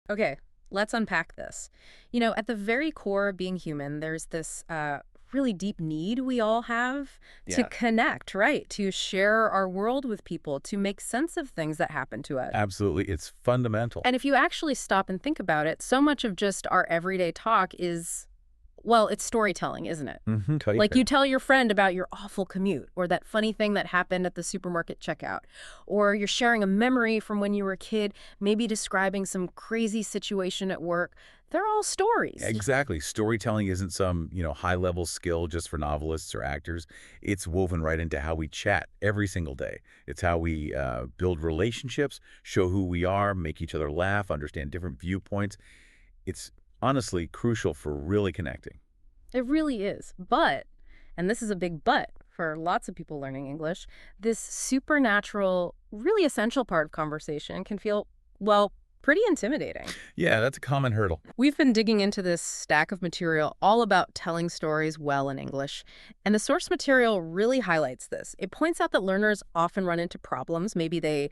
Okay, let's unpack this. You know, at the very core of being human, there's this really deep need we all have to Yeah, connect, right? To share our world with people, to make sense of things that happen to us. absolutely. It's fundamental. And if you actually stop and think about it, so much of just our everyday talk is, well, it's storytelling, isn't it? Totally Like you fair. tell your friend about your awful commute or that funny thing that happened at the supermarket checkout, or you're sharing a memory from when you were a kid, maybe describing some crazy situation at work. They're all stories. Exactly. Storytelling isn't some, high-level skill just for novelists or actors. It's woven right into how we chat every single day. It's how we build relationships, show who we are, make each other laugh, understand different viewpoints. It's honestly crucial for really connecting. It really is. But, and this is a big but for lots of people learning English, this supernatural, really essential part of conversation can feel, well, pretty intimidating. Yeah, that's a common hurdle. We've been digging into this stack of material all about telling stories well in English, and the source material really highlights this. It points out that learners often run into problems. Maybe they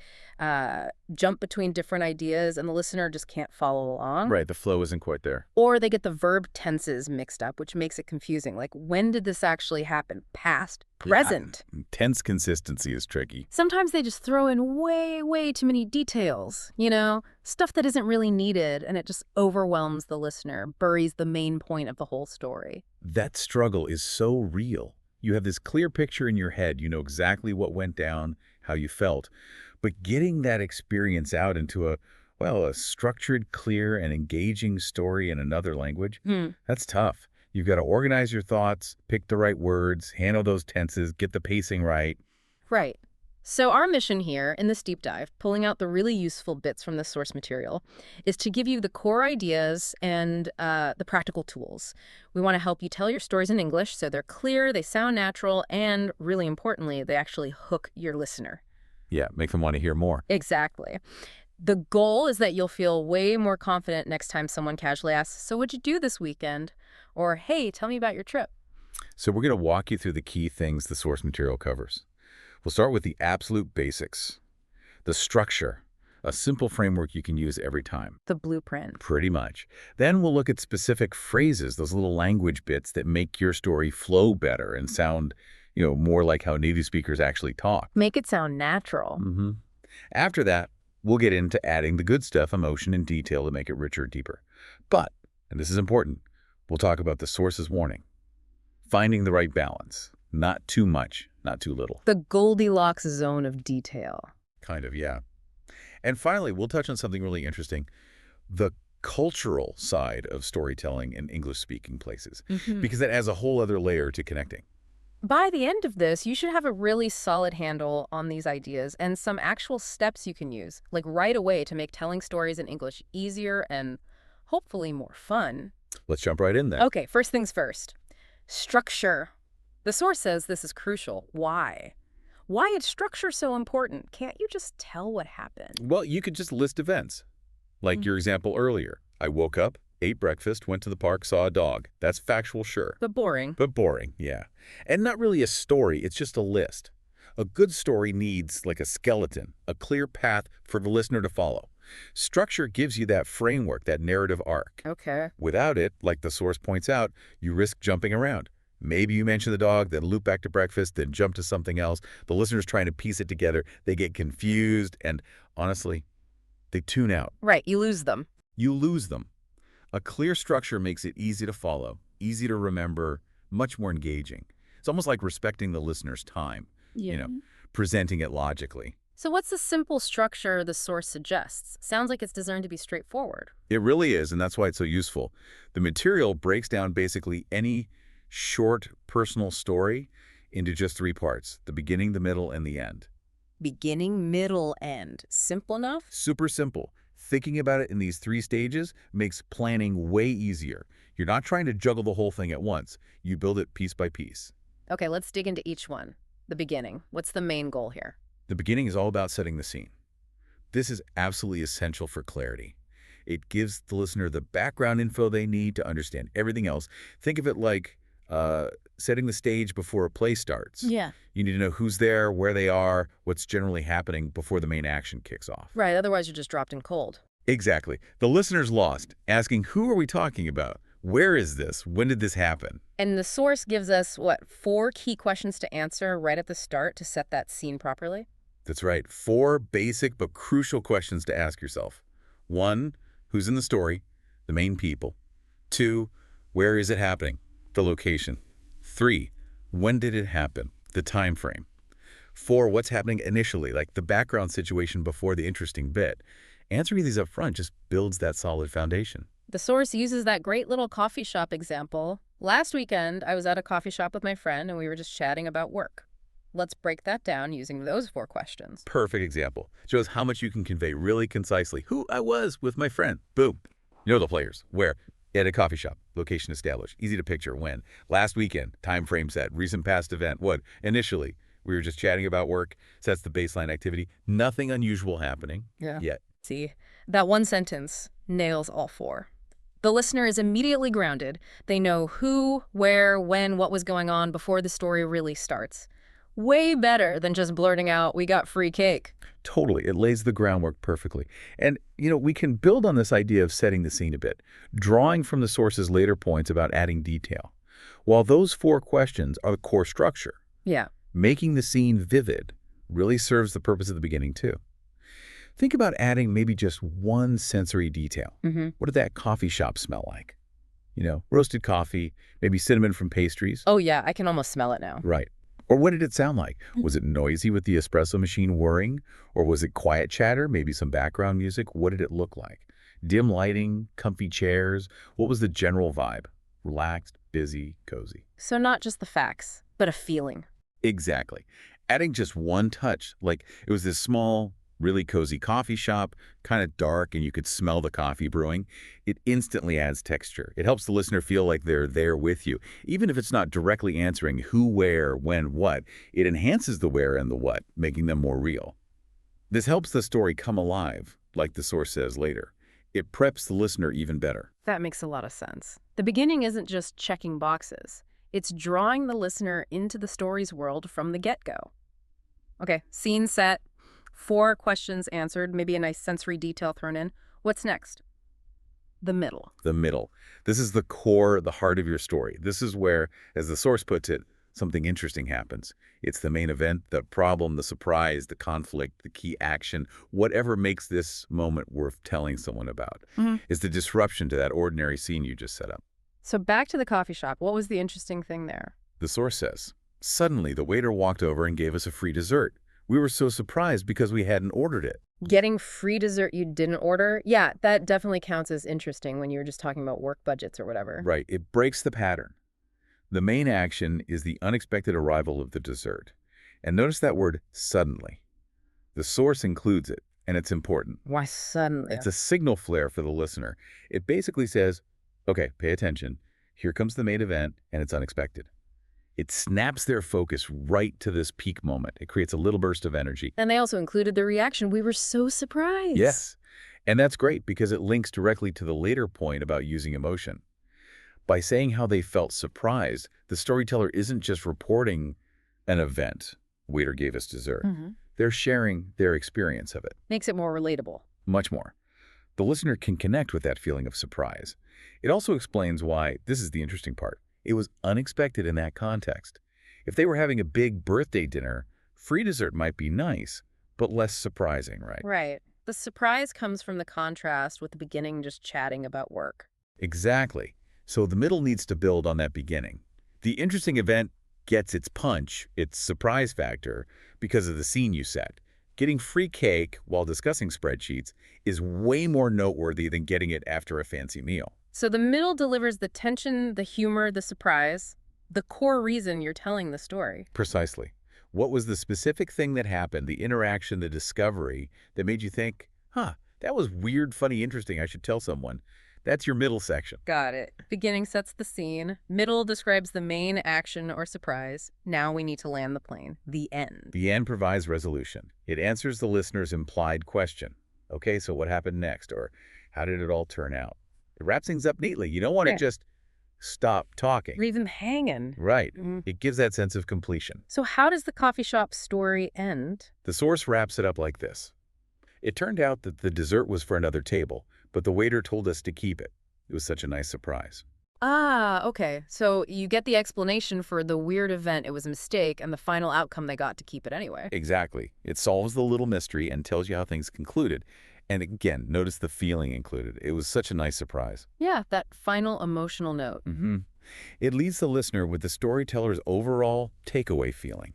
jump between different ideas and the listener just can't follow along. Right, the flow isn't quite there. Or they get the verb tenses mixed up, which makes it confusing. Like, when did this actually happen? Past, Yeah, present. tense consistency is tricky. Sometimes they just throw in way too many details, you know, stuff that isn't really needed, and it just overwhelms the listener, buries the main point of the whole story. That struggle is so real. You have this clear picture in your head. You know exactly what went down, how you felt. But getting that experience out into a structured, clear, and engaging story in another language, Hmm. that's tough. You've got to organize your thoughts, pick the right words, handle those tenses, get the pacing right. Right. So our mission here in this deep dive, pulling out the really useful bits from the source material, is to give you the core ideas and the practical tools. We want to help you tell your stories in English so they're clear, they sound natural, and really importantly, they actually hook your listener. Yeah, make them want to hear more. Exactly. The goal is that you'll feel way more confident next time someone casually asks, "So what'd you do this weekend?" Or, "Hey, tell me about your trip." So we're going to walk you through the key things the source material covers. We'll start with the absolute basics, the structure, a simple framework you can use every time. The blueprint. Pretty much. Then we'll look at specific phrases, those little language bits that make your story flow better and sound, more like how native speakers actually talk. Make it sound natural. hmm After that, we'll get into adding the good stuff, emotion, and detail to make it richer, deeper. But, and this is important, we'll talk about the source's warning. Finding the right balance. Not too much, not too little. The Goldilocks zone of detail. Kind of, yeah. And finally, we'll touch on something really interesting, the cultural side of storytelling in English-speaking places, because that adds a whole other layer to connecting. By the end of this, you should have a really solid handle on these ideas and some actual steps you can use, like right away, to make telling stories in English easier and hopefully more fun. Let's jump right in then. Okay, first things first. Structure. The source says this is crucial. Why? Why is structure so important? Can't you just tell what happened? Well, you could just list events, like your example earlier. I woke up, ate breakfast, went to the park, saw a dog. That's factual, sure, But boring. but boring, yeah. And not really a story, it's just a list. A good story needs like a skeleton, a clear path for the listener to follow. Structure gives you that framework, that narrative arc. Okay. Without it, like the source points out, you risk jumping around. Maybe you mention the dog, then loop back to breakfast, then jump to something else. The listener's trying to piece it together. They get confused, and honestly, they tune out. Right, you lose them. You lose them. A clear structure makes it easy to follow, easy to remember, much more engaging. It's almost like respecting the listener's time, presenting it logically. So what's the simple structure the source suggests? Sounds like it's designed to be straightforward. It really is, and that's why it's so useful. The material breaks down basically any short personal story into just three parts, the beginning, the middle, and the end. Beginning, middle, end. Simple enough? Super simple. Thinking about it in these three stages makes planning way easier. You're not trying to juggle the whole thing at once. You build it piece by piece. Okay, let's dig into each one. The beginning. What's the main goal here? The beginning is all about setting the scene. This is absolutely essential for clarity. It gives the listener the background info they need to understand everything else. Think of it like setting the stage before a play starts. Yeah. You need to know who's there, where they are, what's generally happening before the main action kicks off. Right, otherwise you're just dropped in cold. Exactly. The listener's lost, asking, who are we talking about? Where is this? When did this happen? And the source gives us, what, 4 key questions to answer right at the start to set that scene properly? That's right. 4 basic but crucial questions to ask yourself. 1, who's in the story? The main people. 2, where is it happening? The location. 3, when did it happen? The time frame. 4, what's happening initially, like the background situation before the interesting bit. Answering these up front just builds that solid foundation. The source uses that great little coffee shop example. Last weekend, I was at a coffee shop with my friend and we were just chatting about work. Let's break that down using those 4 questions. Perfect example. Shows how much you can convey really concisely. Who I was with my friend. Boom. You know the players. Where? At a coffee shop. Location established. Easy to picture. When? Last weekend. Time frame set. Recent past event. What? Initially. We were just chatting about work. Sets the baseline activity. Nothing unusual happening yet. See, that one sentence nails all 4. The listener is immediately grounded. They know who, where, when, what was going on before the story really starts. Way better than just blurting out, "We got free cake." Totally. It lays the groundwork perfectly. And, we can build on this idea of setting the scene a bit, drawing from the source's later points about adding detail. While those 4 questions are the core structure, Yeah. making the scene vivid really serves the purpose of the beginning, too. Think about adding maybe just one sensory detail. What did that coffee shop smell like? Roasted coffee, maybe cinnamon from pastries. Oh, yeah, I can almost smell it now. Right. Or what did it sound like? Was it noisy with the espresso machine whirring? Or was it quiet chatter, maybe some background music? What did it look like? Dim lighting, comfy chairs? What was the general vibe? Relaxed, busy, cozy. So not just the facts, but a feeling. Exactly. Adding just one touch, like it was this small, really cozy coffee shop, kind of dark, and you could smell the coffee brewing. It instantly adds texture. It helps the listener feel like they're there with you. Even if it's not directly answering who, where, when, what, it enhances the where and the what, making them more real. This helps the story come alive, like the source says later. It preps the listener even better. That makes a lot of sense. The beginning isn't just checking boxes. It's drawing the listener into the story's world from the get-go. Okay, scene set. 4 questions answered, maybe a nice sensory detail thrown in. What's next? The middle. The middle. This is the core, the heart of your story. This is where, as the source puts it, something interesting happens. It's the main event, the problem, the surprise, the conflict, the key action, whatever makes this moment worth telling someone about. Is the disruption to that ordinary scene you just set up. So back to the coffee shop. What was the interesting thing there? The source says, suddenly the waiter walked over and gave us a free dessert. We were so surprised because we hadn't ordered it. Getting free dessert you didn't order? Yeah, that definitely counts as interesting when you were just talking about work budgets or whatever. Right. It breaks the pattern. The main action is the unexpected arrival of the dessert. And notice that word, suddenly. The source includes it, and it's important. Why suddenly? It's a signal flare for the listener. It basically says, okay, pay attention. Here comes the main event, and it's unexpected. It snaps their focus right to this peak moment. It creates a little burst of energy. And they also included the reaction. We were so surprised. Yes. And that's great because it links directly to the later point about using emotion. By saying how they felt surprised, the storyteller isn't just reporting an event. Waiter gave us dessert. They're sharing their experience of it. Makes it more relatable. Much more. The listener can connect with that feeling of surprise. It also explains why, this is the interesting part, it was unexpected in that context. If they were having a big birthday dinner, free dessert might be nice, but less surprising, right? Right. The surprise comes from the contrast with the beginning just chatting about work. Exactly. So the middle needs to build on that beginning. The interesting event gets its punch, its surprise factor, because of the scene you set. Getting free cake while discussing spreadsheets is way more noteworthy than getting it after a fancy meal. So the middle delivers the tension, the humor, the surprise, the core reason you're telling the story. Precisely. What was the specific thing that happened, the interaction, the discovery, that made you think, that was weird, funny, interesting, I should tell someone? That's your middle section. Got it. Beginning sets the scene. Middle describes the main action or surprise. Now we need to land the plane. The end. The end provides resolution. It answers the listener's implied question. Okay, so what happened next? Or how did it all turn out? It wraps things up neatly. You don't want to just stop talking. Leave them hanging. Right. It gives that sense of completion. So how does the coffee shop story end? The source wraps it up like this. It turned out that the dessert was for another table, but the waiter told us to keep it. It was such a nice surprise. Ah, okay. So you get the explanation for the weird event, it was a mistake, and the final outcome they got to keep it anyway. Exactly. It solves the little mystery and tells you how things concluded. And again, notice the feeling included. It was such a nice surprise. Yeah, that final emotional note. It leaves the listener with the storyteller's overall takeaway feeling.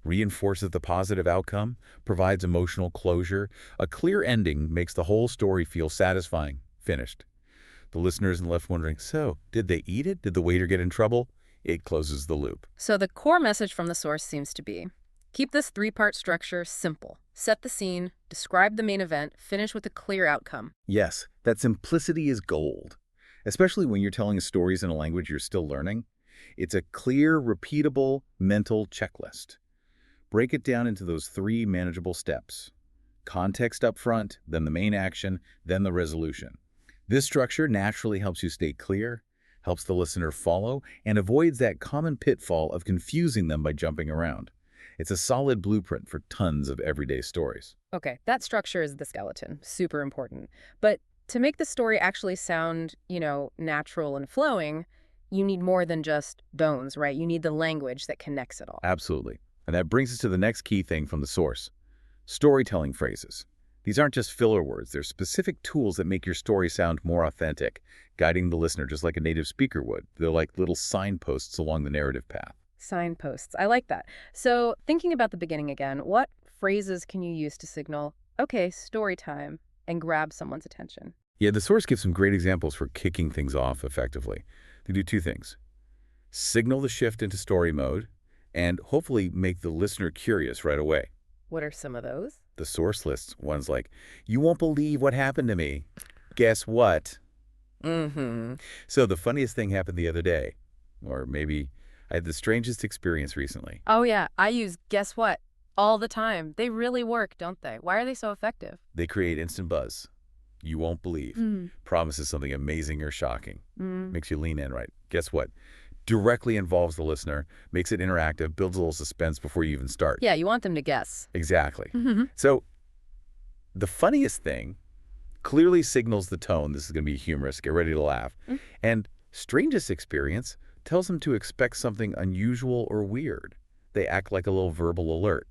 Reinforces the positive outcome, provides emotional closure. A clear ending makes the whole story feel satisfying, finished. The listener isn't left wondering, so, did they eat it? Did the waiter get in trouble? It closes the loop. So the core message from the source seems to be, keep this three-part structure simple. Set the scene, describe the main event, finish with a clear outcome. Yes, that simplicity is gold, especially when you're telling stories in a language you're still learning. It's a clear, repeatable mental checklist. Break it down into those 3 manageable steps. Context up front, then the main action, then the resolution. This structure naturally helps you stay clear, helps the listener follow, and avoids that common pitfall of confusing them by jumping around. It's a solid blueprint for tons of everyday stories. Okay, that structure is the skeleton. Super important. But to make the story actually sound, natural and flowing, you need more than just tones, right? You need the language that connects it all. Absolutely. And that brings us to the next key thing from the source. Storytelling phrases. These aren't just filler words. They're specific tools that make your story sound more authentic, guiding the listener just like a native speaker would. They're like little signposts along the narrative path. Signposts. I like that. So thinking about the beginning again, what phrases can you use to signal, okay, story time, and grab someone's attention? Yeah, the source gives some great examples for kicking things off effectively. They do 2 things. Signal the shift into story mode, and hopefully make the listener curious right away. What are some of those? The source lists ones like, you won't believe what happened to me. Guess what? Mm-hmm. So the funniest thing happened the other day. Or maybe I had the strangest experience recently. Oh, yeah. I use guess what all the time. They really work, don't they? Why are they so effective? They create instant buzz. You won't believe. Promises something amazing or shocking. Makes you lean in, right? Guess what? Directly involves the listener, makes it interactive, builds a little suspense before you even start. Yeah, you want them to guess. Exactly. So the funniest thing clearly signals the tone. This is going to be humorous. Get ready to laugh. And strangest experience tells them to expect something unusual or weird. They act like a little verbal alert.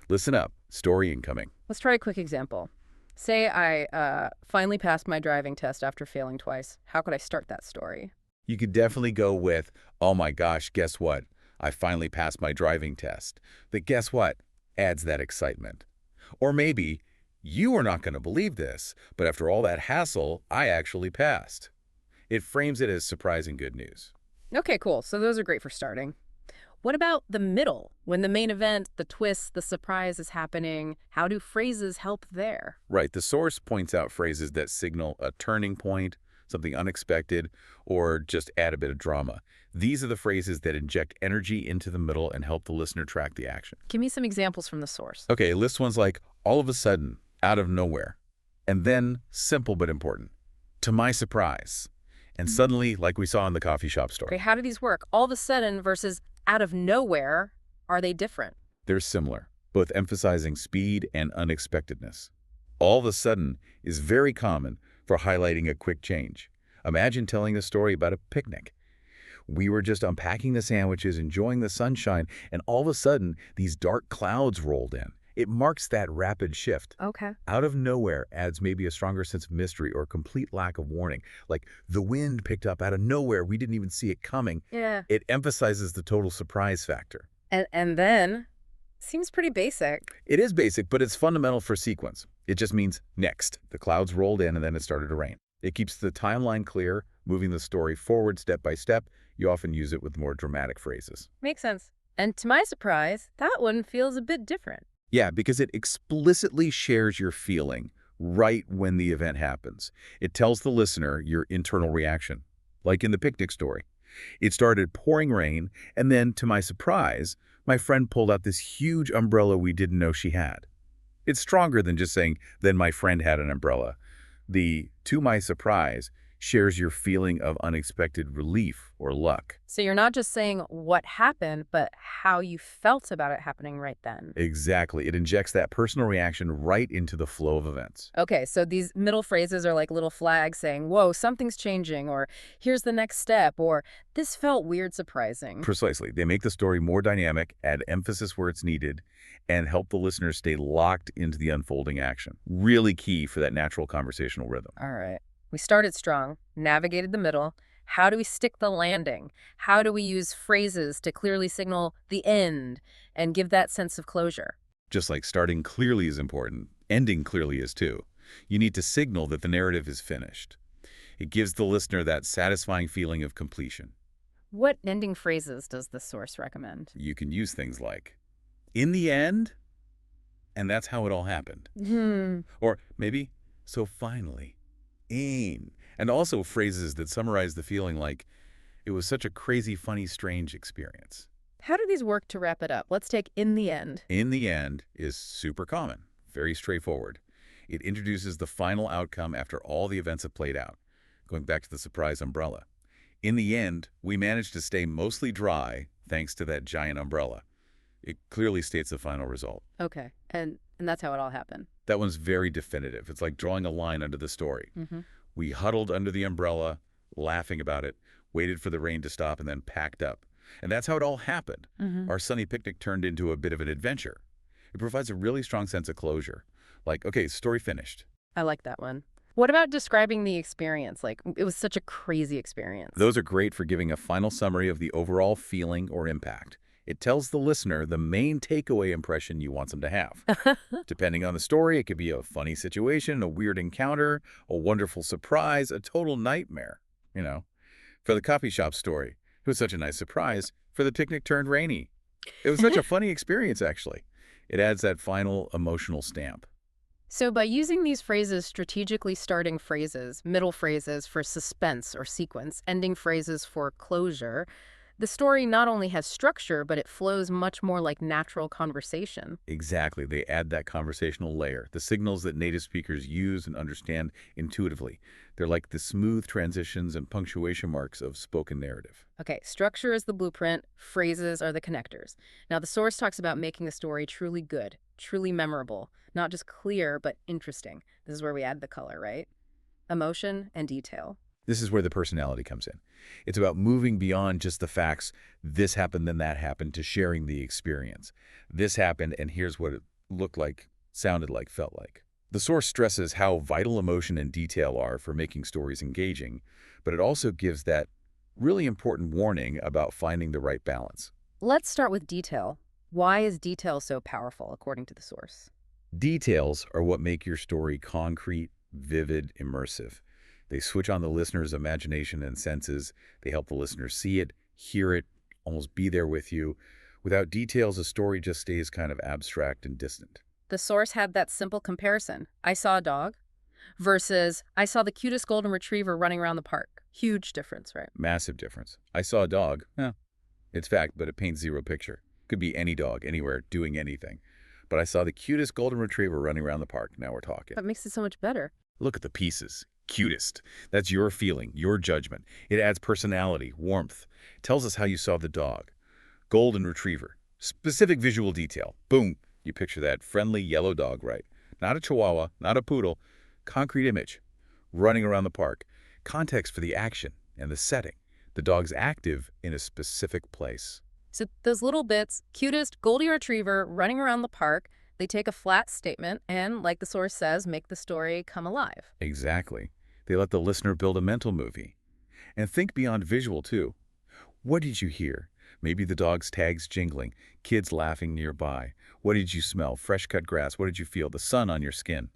Listen up. Story incoming. Let's try a quick example. Say I finally passed my driving test after failing twice. How could I start that story? You could definitely go with, oh my gosh, guess what? I finally passed my driving test. But guess what? Adds that excitement. Or maybe, you are not going to believe this, but after all that hassle, I actually passed. It frames it as surprising good news. Okay, cool. So those are great for starting. What about the middle? When the main event, the twist, the surprise is happening, how do phrases help there? Right, the source points out phrases that signal a turning point, something unexpected, or just add a bit of drama. These are the phrases that inject energy into the middle and help the listener track the action. Give me some examples from the source. Okay, list ones like, all of a sudden, out of nowhere. And then, simple but important, to my surprise. And suddenly, like we saw in the coffee shop story. Okay, how do these work? All of a sudden versus out of nowhere, are they different? They're similar, both emphasizing speed and unexpectedness. All of a sudden is very common for highlighting a quick change. Imagine telling a story about a picnic. We were just unpacking the sandwiches, enjoying the sunshine, and all of a sudden, these dark clouds rolled in. It marks that rapid shift. Okay. Out of nowhere adds maybe a stronger sense of mystery or complete lack of warning. Like the wind picked up out of nowhere. We didn't even see it coming. Yeah. It emphasizes the total surprise factor. And then, seems pretty basic. It is basic, but it's fundamental for sequence. It just means next. The clouds rolled in and then it started to rain. It keeps the timeline clear, moving the story forward step by step. You often use it with more dramatic phrases. Makes sense. And to my surprise, that one feels a bit different. Yeah, because it explicitly shares your feeling right when the event happens. It tells the listener your internal reaction, like in the picnic story. It started pouring rain, and then, to my surprise, my friend pulled out this huge umbrella we didn't know she had. It's stronger than just saying, then my friend had an umbrella. The, to my surprise, shares your feeling of unexpected relief or luck. So you're not just saying what happened, but how you felt about it happening right then. Exactly. It injects that personal reaction right into the flow of events. Okay, so these middle phrases are like little flags saying, whoa, something's changing, or here's the next step, or this felt weird surprising. Precisely. They make the story more dynamic, add emphasis where it's needed, and help the listener stay locked into the unfolding action. Really key for that natural conversational rhythm. All right. We started strong, navigated the middle. How do we stick the landing? How do we use phrases to clearly signal the end and give that sense of closure? Just like starting clearly is important, ending clearly is too. You need to signal that the narrative is finished. It gives the listener that satisfying feeling of completion. What ending phrases does the source recommend? You can use things like, in the end, and that's how it all happened. Hmm. Or maybe, so finally, aim. And also phrases that summarize the feeling like, it was such a crazy, funny, strange experience. How do these work to wrap it up? Let's take in the end. In the end is super common, very straightforward. It introduces the final outcome after all the events have played out, going back to the surprise umbrella. In the end, we managed to stay mostly dry thanks to that giant umbrella. It clearly states the final result. Okay, and that's how it all happened. That one's very definitive. It's like drawing a line under the story. Mm-hmm. We huddled under the umbrella, laughing about it, waited for the rain to stop, and then packed up. And that's how it all happened. Mm-hmm. Our sunny picnic turned into a bit of an adventure. It provides a really strong sense of closure. Like, okay, story finished. I like that one. What about describing the experience? Like, it was such a crazy experience. Those are great for giving a final summary of the overall feeling or impact. It tells the listener the main takeaway impression you want them to have. Depending on the story, it could be a funny situation, a weird encounter, a wonderful surprise, a total nightmare. For the coffee shop story, it was such a nice surprise. For the picnic turned rainy. It was such a funny experience, actually. It adds that final emotional stamp. So by using these phrases, strategically starting phrases, middle phrases for suspense or sequence, ending phrases for closure, the story not only has structure, but it flows much more like natural conversation. Exactly. They add that conversational layer, the signals that native speakers use and understand intuitively. They're like the smooth transitions and punctuation marks of spoken narrative. Okay, structure is the blueprint, phrases are the connectors. Now, the source talks about making the story truly good, truly memorable, not just clear, but interesting. This is where we add the color, right? Emotion and detail. This is where the personality comes in. It's about moving beyond just the facts, this happened, then that happened, to sharing the experience. This happened, and here's what it looked like, sounded like, felt like. The source stresses how vital emotion and detail are for making stories engaging, but it also gives that really important warning about finding the right balance. Let's start with detail. Why is detail so powerful, according to the source? Details are what make your story concrete, vivid, immersive. They switch on the listener's imagination and senses. They help the listener see it, hear it, almost be there with you. Without details, a story just stays kind of abstract and distant. The source had that simple comparison. I saw a dog versus I saw the cutest golden retriever running around the park. Huge difference, right? Massive difference. I saw a dog. It's fact, but it paints zero picture. Could be any dog, anywhere, doing anything. But I saw the cutest golden retriever running around the park. Now we're talking. That makes it so much better. Look at the pieces. Cutest. That's your feeling, your judgment. It adds personality, warmth. Tells us how you saw the dog. Golden retriever. Specific visual detail. Boom. You picture that friendly yellow dog, right? Not a chihuahua, not a poodle. Concrete image. Running around the park. Context for the action and the setting. The dog's active in a specific place. So those little bits, cutest golden retriever running around the park, they take a flat statement and, like the source says, make the story come alive. Exactly. They let the listener build a mental movie. And think beyond visual, too. What did you hear? Maybe the dog's tags jingling, kids laughing nearby. What did you smell? Fresh cut grass. What did you feel? The sun on your skin.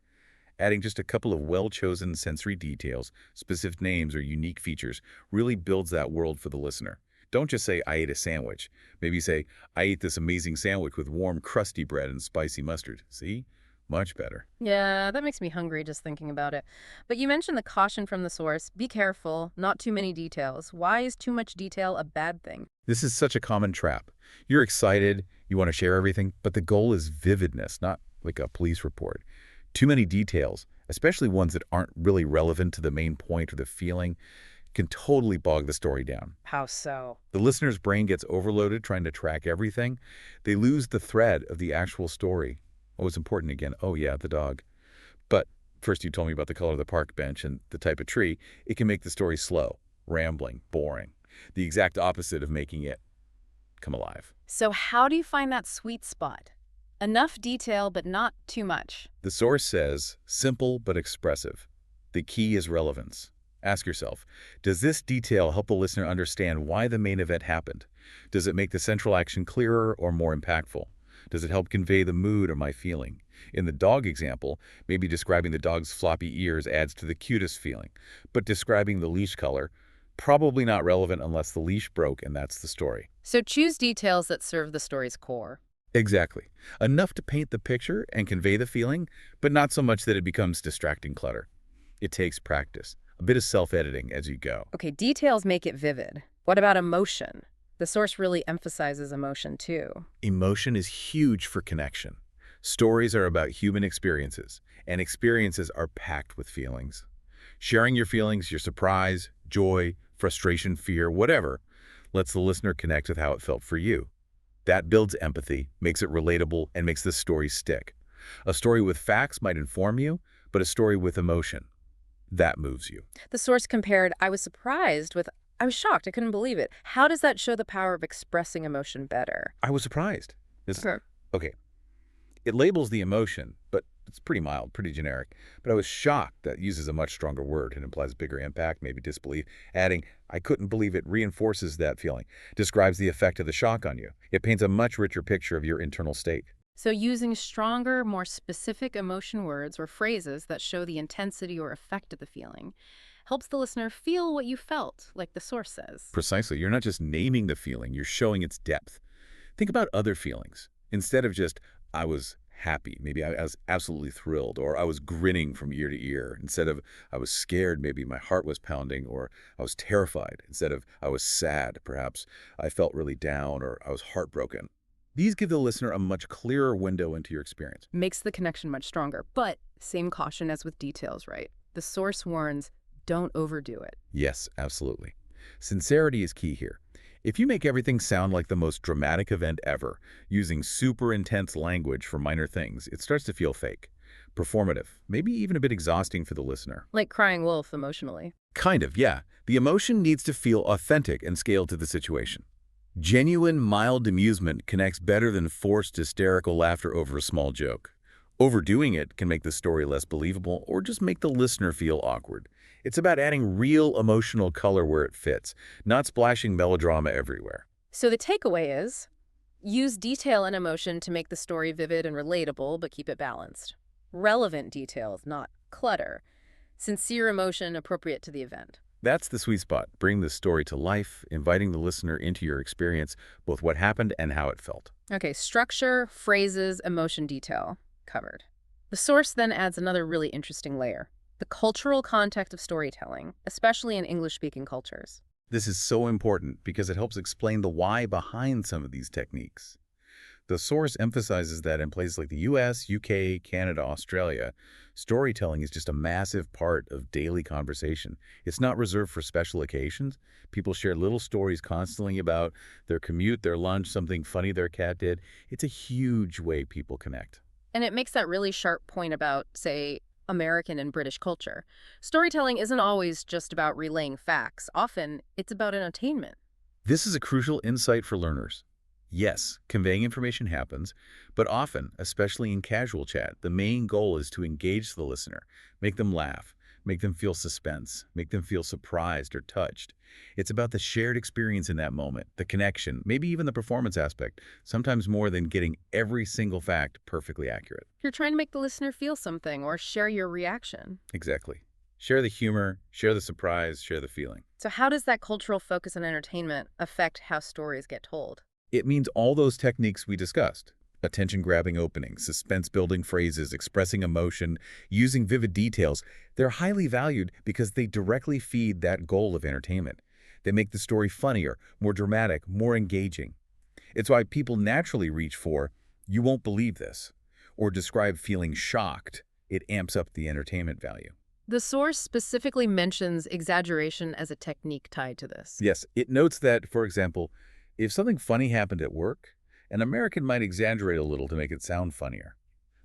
Adding just a couple of well-chosen sensory details, specific names or unique features, really builds that world for the listener. Don't just say, I ate a sandwich. Maybe say, I ate this amazing sandwich with warm, crusty bread and spicy mustard. See? Much better. Yeah, that makes me hungry just thinking about it. But you mentioned the caution from the source. Be careful, not too many details. Why is too much detail a bad thing? This is such a common trap. You're excited, you want to share everything, but the goal is vividness, not like a police report. Too many details, especially ones that aren't really relevant to the main point or the feeling, can totally bog the story down. How so? The listener's brain gets overloaded trying to track everything. They lose the thread of the actual story. What was important again? Oh, yeah, the dog. But first you told me about the color of the park bench and the type of tree. It can make the story slow, rambling, boring. The exact opposite of making it come alive. So how do you find that sweet spot? Enough detail, but not too much. The source says, simple but expressive. The key is relevance. Ask yourself, does this detail help the listener understand why the main event happened? Does it make the central action clearer or more impactful? Does it help convey the mood or my feeling? In the dog example, maybe describing the dog's floppy ears adds to the cutest feeling, but describing the leash color, probably not relevant unless the leash broke and that's the story. So choose details that serve the story's core. Exactly. Enough to paint the picture and convey the feeling, but not so much that it becomes distracting clutter. It takes practice, a bit of self-editing as you go. Okay, details make it vivid. What about emotion? The source really emphasizes emotion too. Emotion is huge for connection. Stories are about human experiences, and experiences are packed with feelings. Sharing your feelings, your surprise, joy, frustration, fear, whatever, lets the listener connect with how it felt for you. That builds empathy, makes it relatable, and makes the story stick. A story with facts might inform you, but a story with emotion, that moves you. The source compared, I was surprised with, I was shocked, I couldn't believe it. How does that show the power of expressing emotion better? I was surprised. Sure. Okay, it labels the emotion, but it's pretty mild, pretty generic. But I was shocked that uses a much stronger word and implies bigger impact, maybe disbelief. Adding, I couldn't believe it reinforces that feeling, describes the effect of the shock on you. It paints a much richer picture of your internal state. So using stronger, more specific emotion words or phrases that show the intensity or effect of the feeling helps the listener feel what you felt, like the source says. Precisely. You're not just naming the feeling, you're showing its depth. Think about other feelings. Instead of just, I was happy, maybe I was absolutely thrilled, or I was grinning from ear to ear. Instead of, I was scared, maybe my heart was pounding, or I was terrified. Instead of, I was sad, perhaps I felt really down, or I was heartbroken. These give the listener a much clearer window into your experience. Makes the connection much stronger, but same caution as with details, right? The source warns, don't overdo it. Yes, absolutely. Sincerity is key here. If you make everything sound like the most dramatic event ever, using super intense language for minor things, it starts to feel fake, performative, maybe even a bit exhausting for the listener. Like crying wolf emotionally. Kind of, yeah. The emotion needs to feel authentic and scale to the situation. Genuine, mild amusement connects better than forced hysterical laughter over a small joke. Overdoing it can make the story less believable or just make the listener feel awkward. It's about adding real emotional color where it fits, not splashing melodrama everywhere. So the takeaway is, use detail and emotion to make the story vivid and relatable, but keep it balanced. Relevant details, not clutter. Sincere emotion appropriate to the event. That's the sweet spot. Bring the story to life, inviting the listener into your experience, both what happened and how it felt. Okay, structure, phrases, emotion, detail. Covered. The source then adds another really interesting layer. The cultural context of storytelling, especially in English-speaking cultures. This is so important because it helps explain the why behind some of these techniques. The source emphasizes that in places like the US, UK, Canada, Australia, storytelling is just a massive part of daily conversation. It's not reserved for special occasions. People share little stories constantly about their commute, their lunch, something funny their cat did. It's a huge way people connect. And it makes that really sharp point about, say, American and British culture. Storytelling isn't always just about relaying facts. Often, it's about entertainment. This is a crucial insight for learners. Yes, conveying information happens, but often, especially in casual chat, the main goal is to engage the listener, make them laugh, make them feel suspense, make them feel surprised or touched. It's about the shared experience in that moment, the connection, maybe even the performance aspect, sometimes more than getting every single fact perfectly accurate. You're trying to make the listener feel something or share your reaction. Exactly. Share the humor, share the surprise, share the feeling. So how does that cultural focus on entertainment affect how stories get told? It means all those techniques we discussed. Attention-grabbing openings, suspense-building phrases, expressing emotion, using vivid details. They're highly valued because they directly feed that goal of entertainment. They make the story funnier, more dramatic, more engaging. It's why people naturally reach for, "You won't believe this," or describe feeling shocked it amps up the entertainment value. The source specifically mentions exaggeration as a technique tied to this. Yes, it notes that, for example, if something funny happened at work, an American might exaggerate a little to make it sound funnier.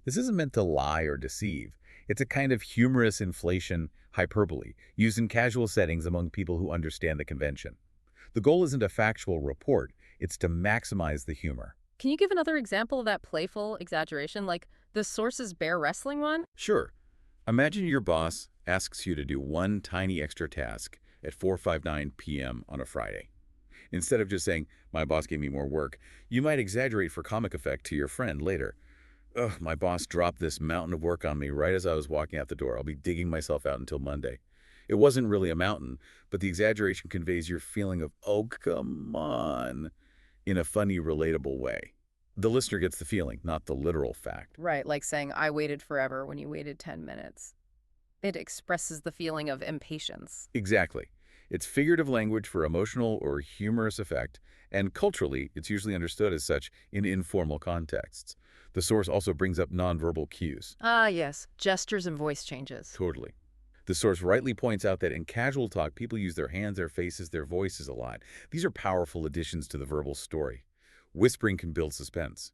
This isn't meant to lie or deceive. It's a kind of humorous inflation hyperbole used in casual settings among people who understand the convention. The goal isn't a factual report, it's to maximize the humor. Can you give another example of that playful exaggeration, like the source's bear wrestling one? Sure, imagine your boss asks you to do one tiny extra task at 4:59 p.m. on a Friday. Instead of just saying, "My boss gave me more work," you might exaggerate for comic effect to your friend later. "Ugh, my boss dropped this mountain of work on me right as I was walking out the door. I'll be digging myself out until Monday." It wasn't really a mountain, but the exaggeration conveys your feeling of, "Oh, come on," in a funny, relatable way. The listener gets the feeling, not the literal fact. Right, like saying, I waited forever when you waited 10 minutes. It expresses the feeling of impatience. Exactly. It's figurative language for emotional or humorous effect, and culturally, it's usually understood as such in informal contexts. The source also brings up nonverbal cues. Ah, yes, gestures and voice changes. Totally. The source rightly points out that in casual talk, people use their hands, their faces, their voices a lot. These are powerful additions to the verbal story. Whispering can build suspense.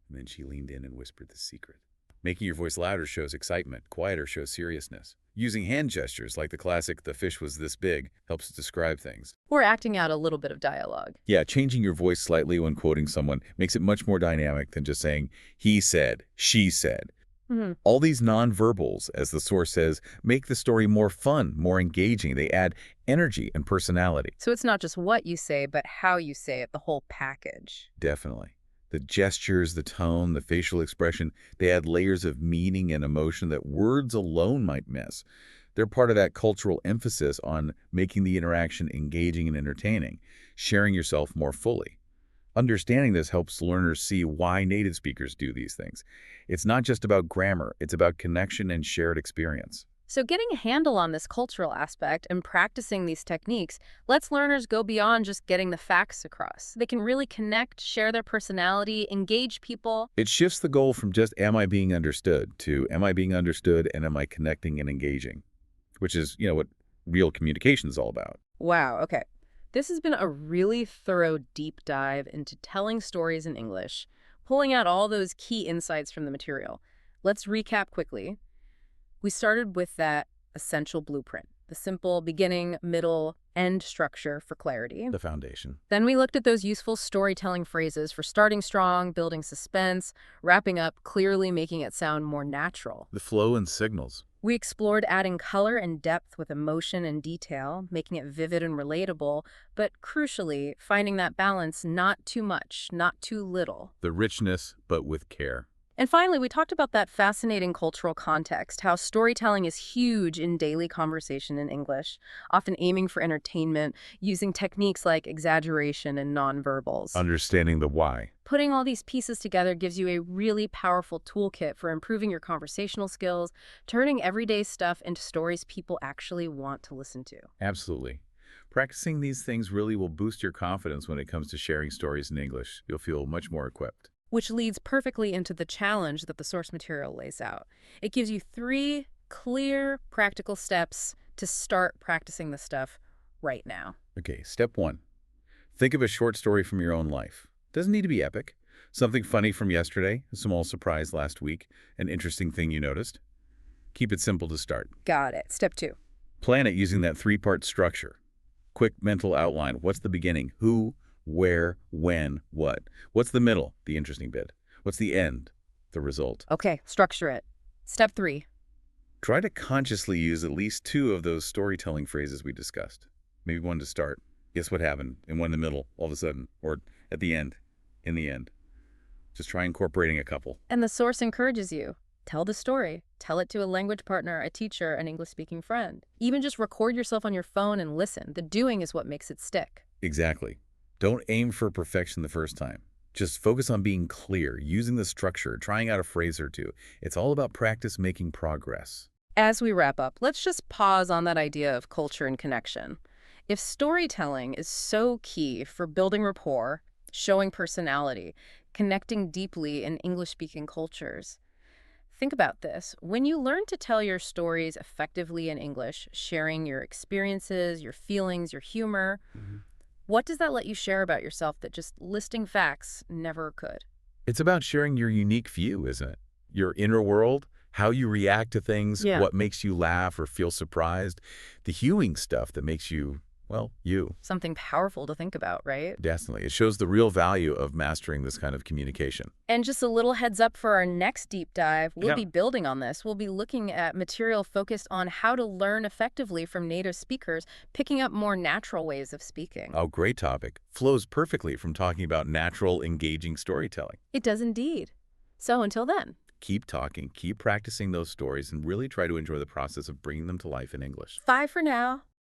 And then she leaned in and whispered the secret. Making your voice louder shows excitement, quieter shows seriousness. Using hand gestures, like the classic "the fish was this big," helps describe things. We're acting out a little bit of dialogue. Yeah, changing your voice slightly when quoting someone makes it much more dynamic than just saying, "he said," "she said." All these nonverbals, as the source says, make the story more fun, more engaging. They add energy and personality. So it's not just what you say, but how you say it, the whole package. Definitely. The gestures, the tone, the facial expression, they add layers of meaning and emotion that words alone might miss. They're part of that cultural emphasis on making the interaction engaging and entertaining, sharing yourself more fully. Understanding this helps learners see why native speakers do these things. It's not just about grammar, it's about connection and shared experience. So getting a handle on this cultural aspect and practicing these techniques lets learners go beyond just getting the facts across. They can really connect, share their personality, engage people. It shifts the goal from just "am I being understood" to "am I being understood and am I connecting and engaging?" Which is, what real communication is all about. Wow, okay. This has been a really thorough deep dive into telling stories in English, pulling out all those key insights from the material. Let's recap quickly. We started with that essential blueprint, the simple beginning, middle, end structure for clarity. The foundation. Then we looked at those useful storytelling phrases for starting strong, building suspense, wrapping up clearly, making it sound more natural. The flow and signals. We explored adding color and depth with emotion and detail, making it vivid and relatable, but crucially, finding that balance, not too much, not too little. The richness, but with care. And finally, we talked about that fascinating cultural context, how storytelling is huge in daily conversation in English, often aiming for entertainment, using techniques like exaggeration and nonverbals. Understanding the why. Putting all these pieces together gives you a really powerful toolkit for improving your conversational skills, turning everyday stuff into stories people actually want to listen to. Absolutely. Practicing these things really will boost your confidence when it comes to sharing stories in English. You'll feel much more equipped. Which leads perfectly into the challenge that the source material lays out. It gives you 3 clear, practical steps to start practicing this stuff right now. Okay, step 1. Think of a short story from your own life. Doesn't need to be epic. Something funny from yesterday, a small surprise last week, an interesting thing you noticed. Keep it simple to start. Got it. Step 2. Plan it using that 3-part structure. Quick mental outline. What's the beginning? Who, where, when, what? What's the middle? The interesting bit. What's the end? The result. Okay, structure it. Step 3. Try to consciously use at least 2 of those storytelling phrases we discussed. Maybe one to start. Guess what happened? And one in the middle, all of a sudden. Or at the end. In the end. Just try incorporating a couple. And the source encourages you. Tell the story. Tell it to a language partner, a teacher, an English-speaking friend. Even just record yourself on your phone and listen. The doing is what makes it stick. Exactly. Don't aim for perfection the first time. Just focus on being clear, using the structure, trying out a phrase or 2. It's all about practice making progress. As we wrap up, let's just pause on that idea of culture and connection. If storytelling is so key for building rapport, showing personality, connecting deeply in English-speaking cultures, Think about this. When you learn to tell your stories effectively in English, sharing your experiences, your feelings, your humor, Mhm. what does that let you share about yourself that just listing facts never could? It's about sharing your unique view, isn't it? Your inner world, how you react to things, Yeah. what makes you laugh or feel surprised, the hewing stuff that makes you, well, you. Something powerful to think about, right? Definitely. It shows the real value of mastering this kind of communication. And just a little heads up for our next deep dive, we'll Yeah. be building on this. We'll be looking at material focused on how to learn effectively from native speakers, picking up more natural ways of speaking. Oh, great topic. Flows perfectly from talking about natural, engaging storytelling. It does indeed. So until then. Keep talking, keep practicing those stories, and really try to enjoy the process of bringing them to life in English. Bye for now.